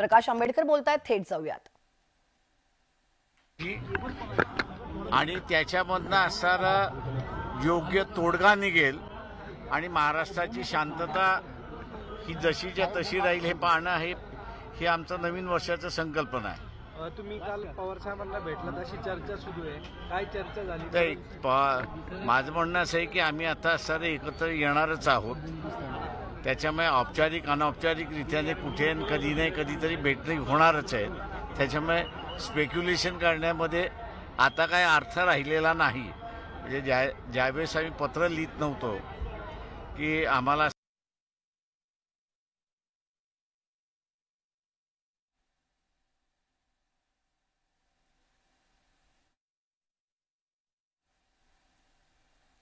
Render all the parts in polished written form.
प्रकाश आंबेडकर बोलतायत, थेट जाऊयात। आणि त्याच्यामधनं असणारा योग्य तोडगा निघेल आणि महाराष्ट्राची शांतता ही जशीच्या तशी राहील हे पाहणं हे आमचं नवीन वर्षाचं संकल्पना आहे। तुम्ही काल पवार साहेबांना भेटलात अशी चर्चा सुरू आहे, काय चर्चा झाली? माझं म्हणणं असं आहे की आम्ही आता सारे एकत्र येणारच आहोत, त्याच्यामुळे औपचारिक अनौपचारिकरित्याने कुठे कधी नाही कधीतरी भेटणे होणारच आहे। त्याच्यामुळे स्पेक्युलेशन करण्यामध्ये आता काय अर्थ राहिलेला नाही। म्हणजे ज्यावेळेस आम्ही पत्र लिहित नव्हतो की आम्हाला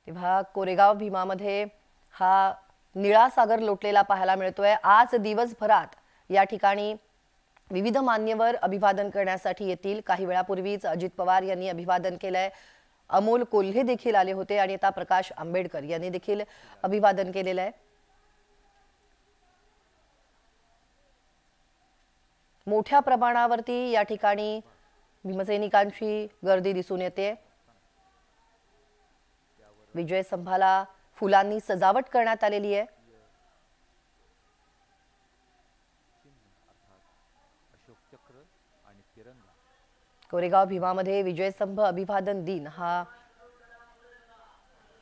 तेव्हा कोरेगाव भीमामध्ये हा निळा सागर लोटलेला पाहायला मिळतोय। आज दिवसभरात या ठिकाणी विविध मान्यवर अभिवादन करण्यासाठी येतील। काही वेळापूर्वीच अजित पवार यांनी अभिवादन केलंय, अमोल कोल्हे देखील आले होते आणि आता प्रकाश आंबेडकर यांनी देखील अभिवादन केलेलं आहे। मोठ्या प्रमाणावरती या ठिकाणी भीमसैनिकांची गर्दी दिसून येते। विजय स्तंभाला फुलांनी सजावट करण्यात आलेली आहे। कोरेगाव भीमामध्ये विजय स्तंभ अभिवादन दिन हा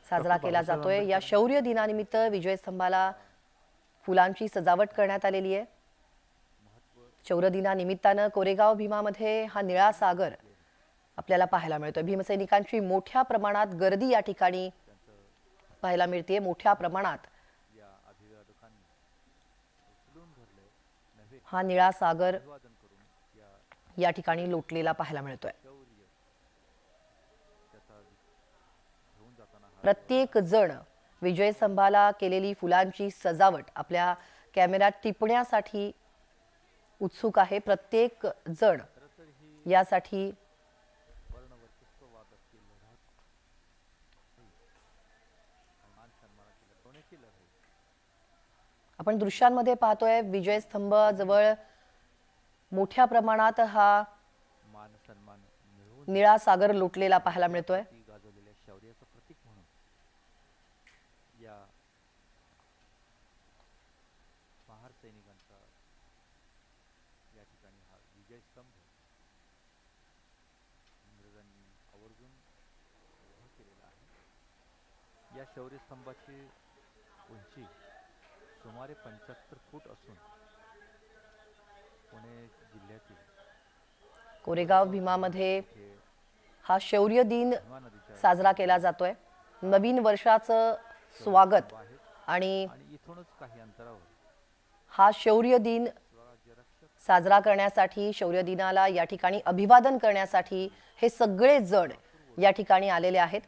साजरा केला जातोय। या शौर्य दिनानिमित्त विजय स्तंभाला फुलांची सजावट करण्यात आलेली आहे। शौर्य दिनानिमित्तानं कोरेगाव भीमामध्ये हा निळा सागर आपल्याला पाहायला मिळतोय। भीमसैनिकांची मोठ्या प्रमाणात गर्दी या ठिकाणी पाहायला मिळते। मोठ्या प्रमाणात हा निळा सागर या ठिकाणी लोटलेला पाहायला मिळतोय। प्रत्येक जण विजय स्तंभाला केलेली फुलांची सजावट आपल्या कॅमेऱ्यात टिपण्यासाठी उत्सुक आहे। प्रत्येक जण यासाठी आपण दृश्यांमध्ये पाहतोय विजय स्तंभ जवळ मोठ्या प्रमाणात हा निळा सागर लोटलेला पाहायला मिळतोय। या शौर्य स्तंभाची उंची सुमारे 75 फूट असून पुणे जिल्ह्यातील कोरेगाव भीमामध्ये हा शौर्य दिन साजरा केला जातोय। नवीन वर्षाचं स्वागत आणि इथूनच काही अंतरावर हा शौर्य दिन साजरा करण्यासाठी, शौर्य दिनाला या ठिकाणी अभिवादन करण्यासाठी हे सगळे जण या ठिकाणी आलेले आहेत।